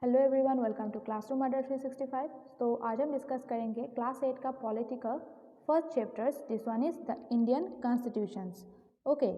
Hello everyone, welcome to classroom Adda 365। तो आज हम डिस्कस करेंगे क्लास 8 का political first chapters. This one is the Indian constitutions. Okay,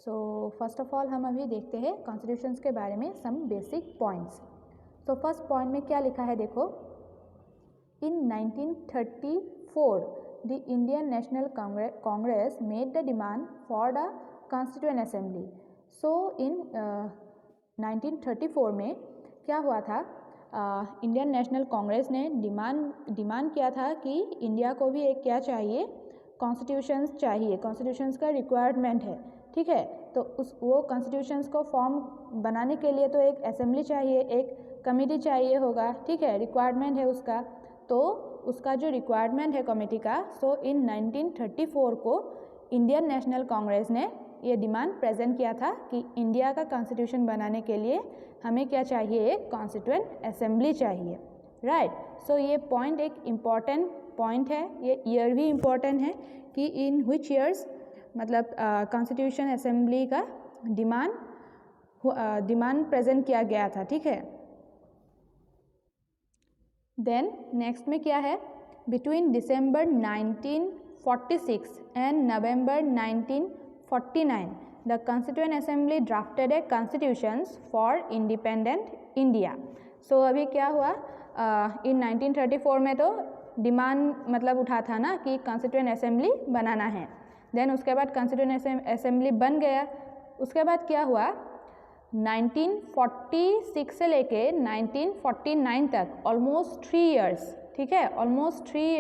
so first of all हम अभी देखते हैं कॉन्स्टिट्यूशंस के बारे में सम बेसिक पॉइंट्स। तो फर्स्ट पॉइंट में क्या लिखा है देखो, in 1934 the Indian National Congress made the demand for the constituent assembly. So in 1934 में क्या हुआ था, इंडियन नेशनल कांग्रेस ने डिमांड किया था कि इंडिया को भी एक क्या चाहिए, कॉन्स्टिट्यूशंस चाहिए, कॉन्स्टिट्यूशंस का रिक्वायरमेंट है। ठीक है, तो वो कॉन्स्टिट्यूशंस को फॉर्म बनाने के लिए तो एक असेंबली चाहिए, एक कमेटी चाहिए होगा। ठीक है, रिक्वायरमेंट है उसका। तो उसका जो रिक्वायरमेंट है कमेटी का, सो इन 1934 को इंडियन नेशनल कांग्रेस ने ये डिमांड प्रेजेंट किया था कि इंडिया का कॉन्स्टिट्यूशन बनाने के लिए हमें क्या चाहिए, एक कॉन्स्टिट्यूएंट असेंबली चाहिए। राइट, सो ये पॉइंट एक इम्पॉर्टेंट पॉइंट है, ये ईयर भी इम्पॉर्टेंट है कि इन विच ईयर्स मतलब कॉन्स्टिट्यूशन असेंबली का डिमांड प्रेजेंट किया गया था। ठीक है, देन नेक्स्ट में क्या है, between December 1946 and November 1949 the Constituent Assembly drafted a constitutions for independent India। so अभी क्या हुआ, इन 1934 में तो डिमांड मतलब उठा था ना कि कॉन्स्टिट्यूएंट असेंबली बनाना है। देन उसके बाद कॉन्स्टिट्यूएंट असेंबली बन गया। उसके बाद क्या हुआ, 1946 से लेके 1949 तक ऑलमोस्ट 3 इयर्स। ठीक है, ऑलमोस्ट 3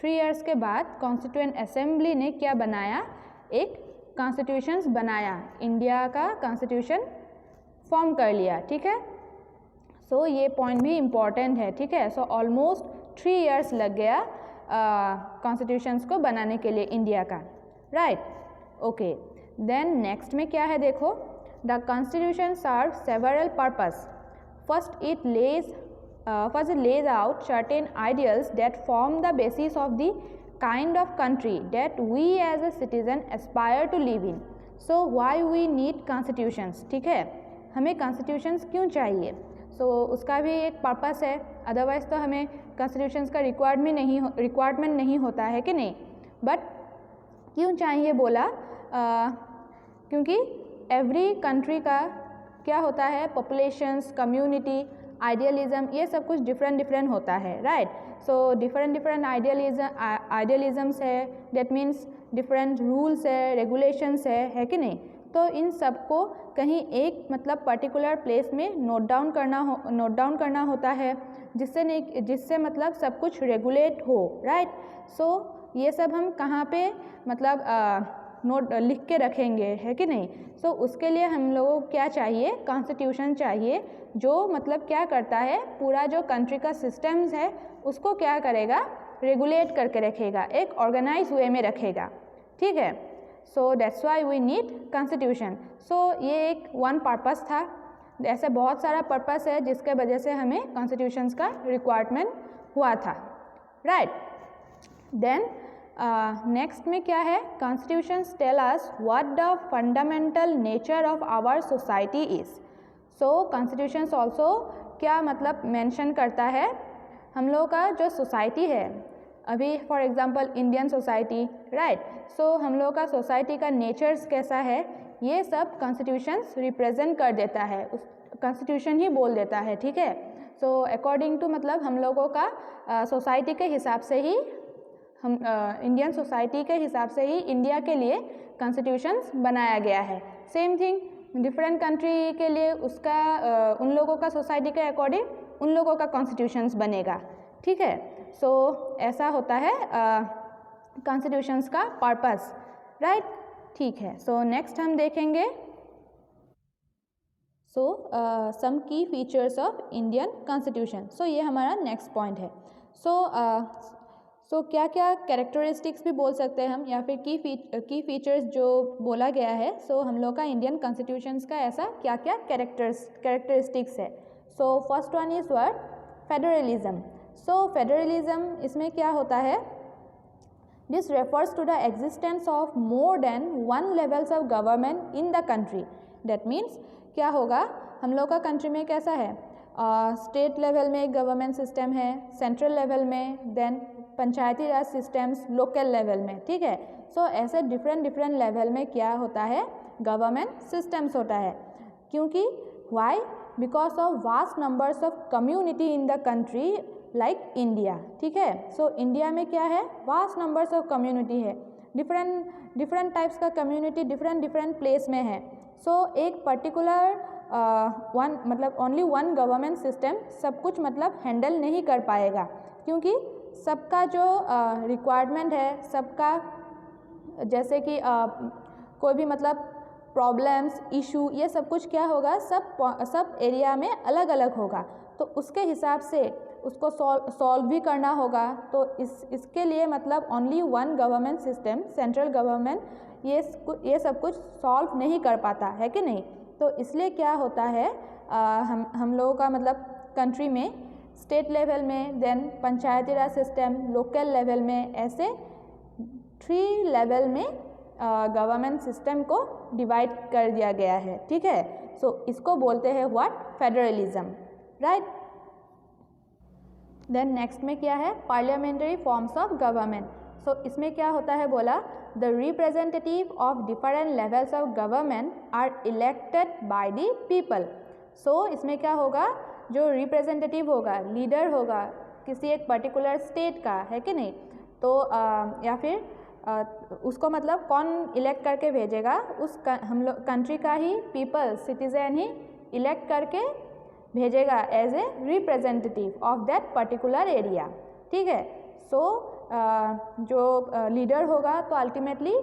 इयर्स के बाद कॉन्स्टिट्यूएंट असेंबली ने क्या बनाया, एक कॉन्स्टिट्यूशंस बनाया, इंडिया का कॉन्स्टिट्यूशन फॉर्म कर लिया। ठीक है, सो ये पॉइंट भी इम्पॉर्टेंट है। ठीक है, सो ऑलमोस्ट 3 इयर्स लग गया कॉन्स्टिट्यूशंस को बनाने के लिए इंडिया का। राइट, ओके, देन नेक्स्ट में क्या है देखो, the constitution serve several purpose. First it lays out certain ideals that form the basis of the kind of country that we as a citizen aspire to live in। so why we need constitutions। ठीक है, हमें constitutions क्यों चाहिए, so उसका भी एक purpose है, otherwise तो हमें constitutions का रिक्वायरमेंट नहीं होता है कि नहीं। बट क्यों चाहिए बोला, क्योंकि एवरी कंट्री का क्या होता है, पॉपुलेशंस, कम्युनिटी, आइडियलिज्म, ये सब कुछ डिफरेंट होता है। राइट, सो डिफरेंट आइडियलिज्म्स है, डेट मीन्स डिफरेंट रूल्स है, रेगुलेशंस है कि नहीं। तो इन सबको कहीं एक मतलब पर्टिकुलर प्लेस में नोट डाउन करना होता है, जिससे मतलब सब कुछ रेगुलेट हो। राइट, सो ये सब हम कहाँ पे मतलब नोट लिख के रखेंगे, है कि नहीं। सो उसके लिए हम लोगों को क्या चाहिए, कॉन्स्टिट्यूशन चाहिए, जो मतलब क्या करता है, पूरा जो कंट्री का सिस्टम्स है उसको क्या करेगा, रेगुलेट करके रखेगा, एक ऑर्गेनाइज वे में रखेगा। ठीक है, so that's why we need constitution. So ये एक वन पर्पस था, ऐसे बहुत सारा पर्पस है जिसके वजह से हमें कॉन्स्टिट्यूशंस का रिक्वायरमेंट हुआ था। राइट, देन नेक्स्ट में क्या है, constitutions tell us what the fundamental nature of our society is. So constitutions also क्या मतलब मेंशन करता है, हम लोग का जो सोसाइटी है, अभी for example Indian society. Right, so हम लोग का सोसाइटी का नेचर्स कैसा है, ये सब कॉन्स्टिट्यूशंस रिप्रेजेंट कर देता है, उस कॉन्स्टिट्यूशन ही बोल देता है। ठीक है, सो अकॉर्डिंग टू मतलब हम लोगों का सोसाइटी के हिसाब से ही हम इंडियन सोसाइटी के हिसाब से ही इंडिया के लिए कॉन्स्टिट्यूशंस बनाया गया है। सेम थिंग डिफरेंट कंट्री के लिए उसका उन लोगों का सोसाइटी के अकॉर्डिंग उन लोगों का कॉन्स्टिट्यूशंस बनेगा। ठीक है, सो ऐसा होता है कॉन्स्टिट्यूशंस का पर्पस। राइट, ठीक है, सो नेक्स्ट हम देखेंगे सम की features of Indian constitution. So ये हमारा नेक्स्ट पॉइंट है। सो क्या क्या कैरेक्टरिस्टिक्स भी बोल सकते हैं हम, या फिर की फीचर्स जो बोला गया है। सो हम लोग का इंडियन कॉन्स्टिट्यूशंस का ऐसा क्या क्या कैरेक्टरिस्टिक्स है। So first one is word federalism. So federalism इसमें क्या होता है, this refers to the existence of more than one levels of government in the country. That means क्या होगा, हम लोग का कंट्री में कैसा है, स्टेट लेवल में गवर्नमेंट सिस्टम है, सेंट्रल लेवल में, then Panchayati Raj systems local level में, ठीक है। सो ऐसे डिफरेंट डिफरेंट लेवल में क्या होता है, गवर्नमेंट सिस्टम्स होता है। क्योंकि why, because of vast numbers of community in the country like India, ठीक है। सो इंडिया में क्या है, वास्ट नंबर्स ऑफ कम्युनिटी है, डिफरेंट टाइप्स का कम्युनिटी डिफरेंट प्लेस में है। सो एक पर्टिकुलर मतलब ओनली वन गवर्नमेंट सिस्टम सब कुछ मतलब हैंडल नहीं कर पाएगा, क्योंकि सबका जो रिक्वायरमेंट है, सबका जैसे कि कोई भी मतलब प्रॉब्लम्स, इशू, ये सब कुछ क्या होगा, सब एरिया में अलग अलग होगा। तो उसके हिसाब से उसको सॉल्व भी करना होगा। तो इसके लिए मतलब only one government system, central government ये सब कुछ सॉल्व नहीं कर पाता है कि नहीं। तो इसलिए क्या होता है, हम लोगों का मतलब कंट्री में स्टेट लेवल में, देन पंचायती राज सिस्टम, लोकल लेवल में, ऐसे 3 लेवल में गवर्नमेंट सिस्टम को डिवाइड कर दिया गया है, ठीक है। सो इसको बोलते हैं what, federalism, right. Then next में क्या है, parliamentary forms of government. So इसमें क्या होता है बोला, the representative of different levels of government are elected by the people. So इसमें क्या होगा, जो रिप्रेजेंटेटिव होगा, लीडर होगा किसी एक पर्टिकुलर स्टेट का, है कि नहीं। तो या फिर उसको मतलब कौन इलेक्ट करके भेजेगा, हम लोग कंट्री का ही पीपल, सिटीजन ही इलेक्ट करके भेजेगा as a representative of that particular area, ठीक है। सो जो लीडर होगा तो अल्टीमेटली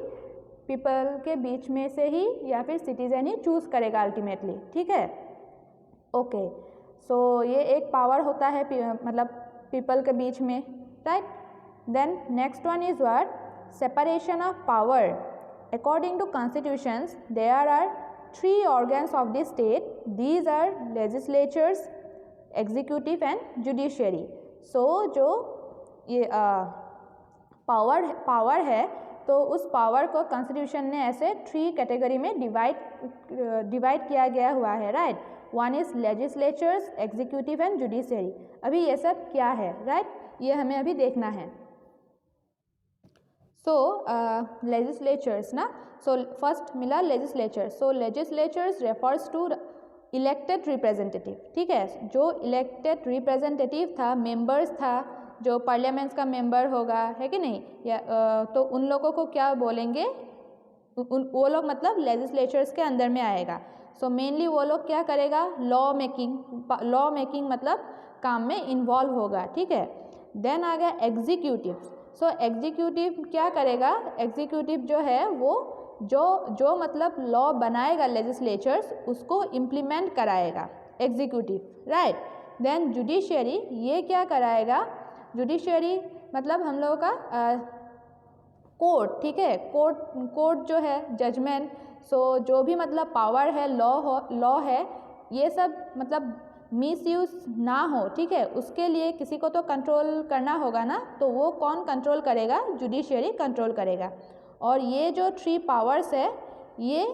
पीपल के बीच में से ही या फिर सिटीजन ही चूज़ करेगा अल्टीमेटली, ठीक है। ओके, सो ये एक पावर होता है मतलब पीपल के बीच में, right. Then next one is what, separation of power. According to constitutions there are 3 organs of the state. These are legislatures, executive and judiciary. So जो ये पावर है, तो उस पावर को कॉन्स्टिट्यूशन ने ऐसे 3 कैटेगरी में डिवाइड किया गया हुआ है, right. One is legislatures, executive and judiciary. अभी ये सब क्या है, राइट, ये हमें अभी देखना है। सो लेजिस्लेचर्स ना, सो फर्स्ट मिला legislature. So legislatures refers to elected representative, ठीक है। जो इलेक्टेड रिप्रेजेंटेटिव था, मेंबर्स था, जो पार्लियामेंट्स का मेंबर होगा, है कि नहीं, या तो उन लोगों को क्या बोलेंगे, वो लोग मतलब लेजिस्लेचर्स के अंदर में आएगा। सो मेनली वो लोग क्या करेगा, लॉ मेकिंग मतलब काम में इन्वॉल्व होगा, ठीक है। देन आ गया एग्जीक्यूटिव। सो एग्जीक्यूटिव क्या करेगा, एग्जीक्यूटिव जो है वो जो मतलब लॉ बनाएगा लेजिस्लेचर्स, उसको इम्प्लीमेंट कराएगा एग्जीक्यूटिव, राइट। देन जुडिशियरी, ये क्या कराएगा, जुडिशियरी मतलब हम लोगों का कोर्ट, ठीक है। कोर्ट जो है, जजमेंट। सो जो भी मतलब पावर है, लॉ है, ये सब मतलब मिसयूज ना हो, ठीक है। उसके लिए किसी को तो कंट्रोल करना होगा ना, तो वो कौन कंट्रोल करेगा, जुडिशियरी कंट्रोल करेगा। और ये जो 3 पावर्स है, ये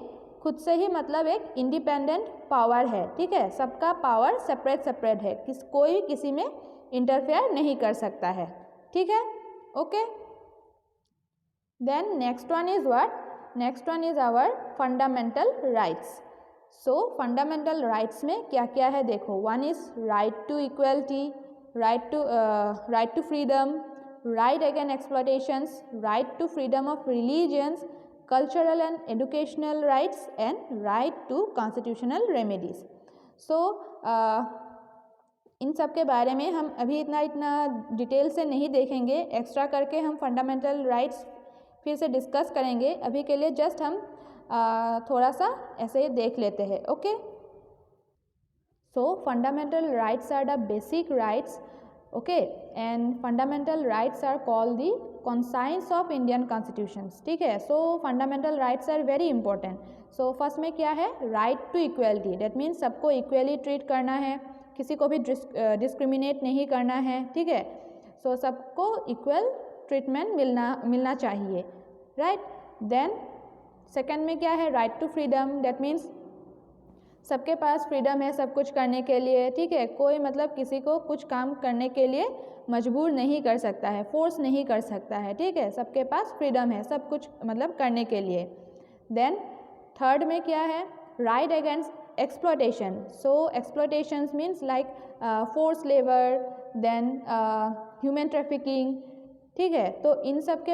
खुद से ही मतलब एक इंडिपेंडेंट पावर है, ठीक है। सबका पावर सेपरेट है, कोई किसी में इंटरफेयर नहीं कर सकता है, ठीक है। Okay, then next one is what, next one is our fundamental rights. So fundamental rights में क्या क्या है देखो, one is right to equality, right to freedom, right against exploitations, right to freedom of religions, cultural and educational rights, and right to constitutional remedies. So इन सब के बारे में हम अभी इतना डिटेल से नहीं देखेंगे, एक्स्ट्रा करके हम फंडामेंटल राइट्स फिर से डिस्कस करेंगे। अभी के लिए जस्ट हम थोड़ा सा ऐसे देख लेते हैं, okay. So fundamental rights are the basic rights, okay, and fundamental rights are called the conscience of Indian constitutions, ठीक है। So fundamental rights are very important. So first में क्या है, right to equality, that means सबको equally treat करना है, किसी को भी डिस्क्रिमिनेट नहीं करना है, ठीक है। सो सबको इक्वल ट्रीटमेंट मिलना चाहिए, राइट। देन सेकेंड में क्या है, right to freedom, that means सबके पास फ्रीडम है सब कुछ करने के लिए, ठीक है, कोई मतलब किसी को कुछ काम करने के लिए मजबूर नहीं कर सकता है, फोर्स नहीं कर सकता है, ठीक है, सबके पास फ्रीडम है सब कुछ मतलब करने के लिए। देन थर्ड में क्या है, right against exploitation. So exploitation means like force labour, then human trafficking, ठीक है, तो इन सब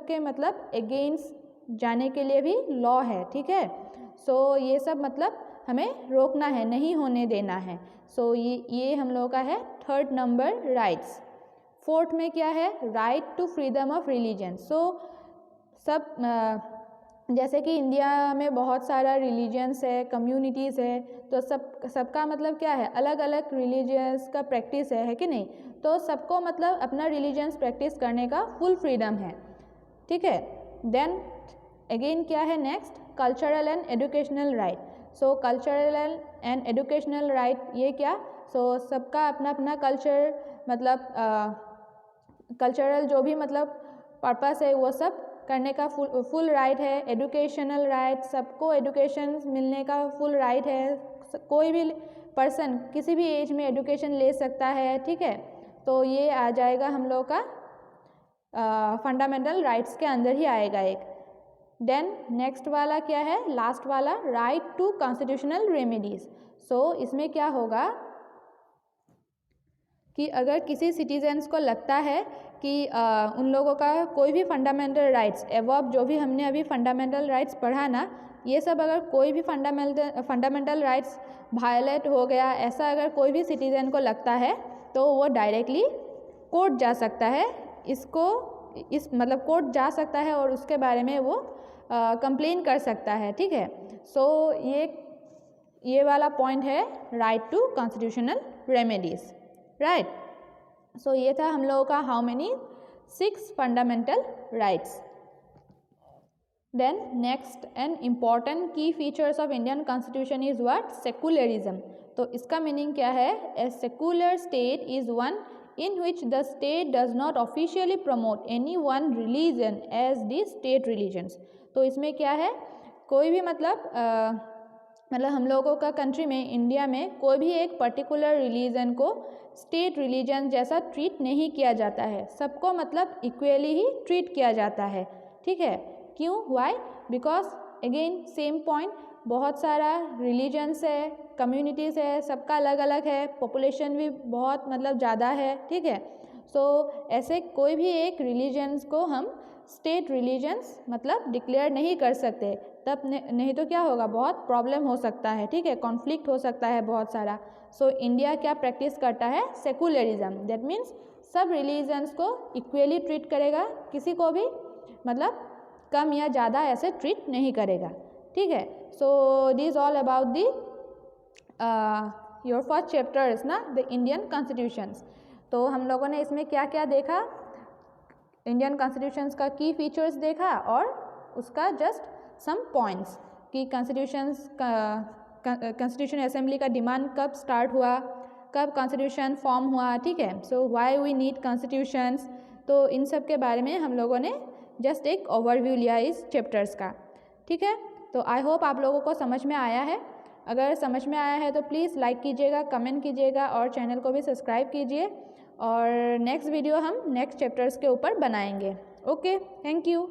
के मतलब अगेंस्ट जाने के लिए भी लॉ है, ठीक है। सो ये सब मतलब हमें रोकना है, नहीं होने देना है। सो ये हम लोगों का है थर्ड नंबर राइट्स। फोर्थ में क्या है, right to freedom of religion. So सब जैसे कि इंडिया में बहुत सारा रिलीजन्स है, कम्युनिटीज़ है, तो सबका मतलब क्या है, अलग अलग रिलीजियंस का प्रैक्टिस है कि नहीं, तो सबको मतलब अपना रिलीजन्स प्रैक्टिस करने का फुल फ्रीडम है, ठीक है। देन अगेन क्या है next, cultural and educational right. So cultural and educational right ये क्या, सो सबका अपना अपना कल्चर मतलब कल्चरल जो भी मतलब पर्पस है वो सब करने का फुल राइट है। एजुकेशनल राइट, सबको एजुकेशन मिलने का फुल राइट है, कोई भी पर्सन किसी भी एज में एजुकेशन ले सकता है, ठीक है, तो ये आ जाएगा हम लोग का फंडामेंटल राइट्स के अंदर ही आएगा एक। देन नेक्स्ट वाला क्या है, लास्ट वाला, राइट टू कॉन्स्टिट्यूशनल रेमेडीज। सो इसमें क्या होगा कि अगर किसी सिटीजन्स को लगता है कि उन लोगों का कोई भी फंडामेंटल राइट्स एवॉब जो भी हमने अभी फंडामेंटल राइट्स पढ़ा ना, ये सब अगर कोई भी फंडामेंटल राइट्स वायलेट हो गया, ऐसा अगर कोई भी सिटीजन को लगता है तो वो डायरेक्टली कोर्ट जा सकता है, इस मतलब कोर्ट जा सकता है और उसके बारे में वो कंप्लेन कर सकता है, ठीक है। सो ये वाला पॉइंट है right to constitutional remedies, right. So ये था हम लोगों का how many 6 fundamental rights. Then next and important key features of Indian constitution is what, secularism. तो इसका मीनिंग क्या है, a secular state is one in which the state does not officially promote any one religion as the state religions। तो इसमें क्या है, कोई भी मतलब हम लोगों का कंट्री में, इंडिया में कोई भी एक पर्टिकुलर रिलीजन को स्टेट रिलीजन जैसा ट्रीट नहीं किया जाता है, सबको मतलब इक्वली ही ट्रीट किया जाता है, ठीक है। क्यों, why, because again same point, बहुत सारा रिलीजन्स है, कम्युनिटीज़ है, सबका अलग अलग है, पॉपुलेशन भी बहुत मतलब ज़्यादा है, ठीक है। सो ऐसे कोई भी एक रिलीजन्स को हम स्टेट रिलीजन्स मतलब डिक्लेयर नहीं कर सकते, तब नहीं तो क्या होगा, बहुत प्रॉब्लम हो सकता है, ठीक है, कॉन्फ्लिक्ट हो सकता है बहुत सारा। सो इंडिया क्या प्रैक्टिस करता है, सेकुलरिज्म, दैट मीन्स सब रिलीजन्स को इक्वली ट्रीट करेगा, किसी को भी मतलब कम या ज़्यादा ऐसे ट्रीट नहीं करेगा, ठीक है। So this all about the your first chapters ना, द इंडियन कॉन्स्टिट्यूशंस। तो हम लोगों ने इसमें क्या क्या देखा, इंडियन कॉन्स्टिट्यूशंस का की फीचर्स देखा और उसका जस्ट सम पॉइंट्स कि कॉन्स्टिट्यूशन असेंबली का डिमांड कब स्टार्ट हुआ, कब कॉन्स्टिट्यूशन फॉर्म हुआ, ठीक है। So why we need constitutions, तो इन सब के बारे में हम लोगों ने जस्ट एक ओवरव्यू लिया इस चैप्टर्स का, ठीक है। तो आई होप आप लोगों को समझ में आया है। अगर समझ में आया है तो प्लीज़ लाइक कीजिएगा, कमेंट कीजिएगा और चैनल को भी सब्सक्राइब कीजिए, और नेक्स्ट वीडियो हम नेक्स्ट चैप्टर्स के ऊपर बनाएंगे। Okay, thank you.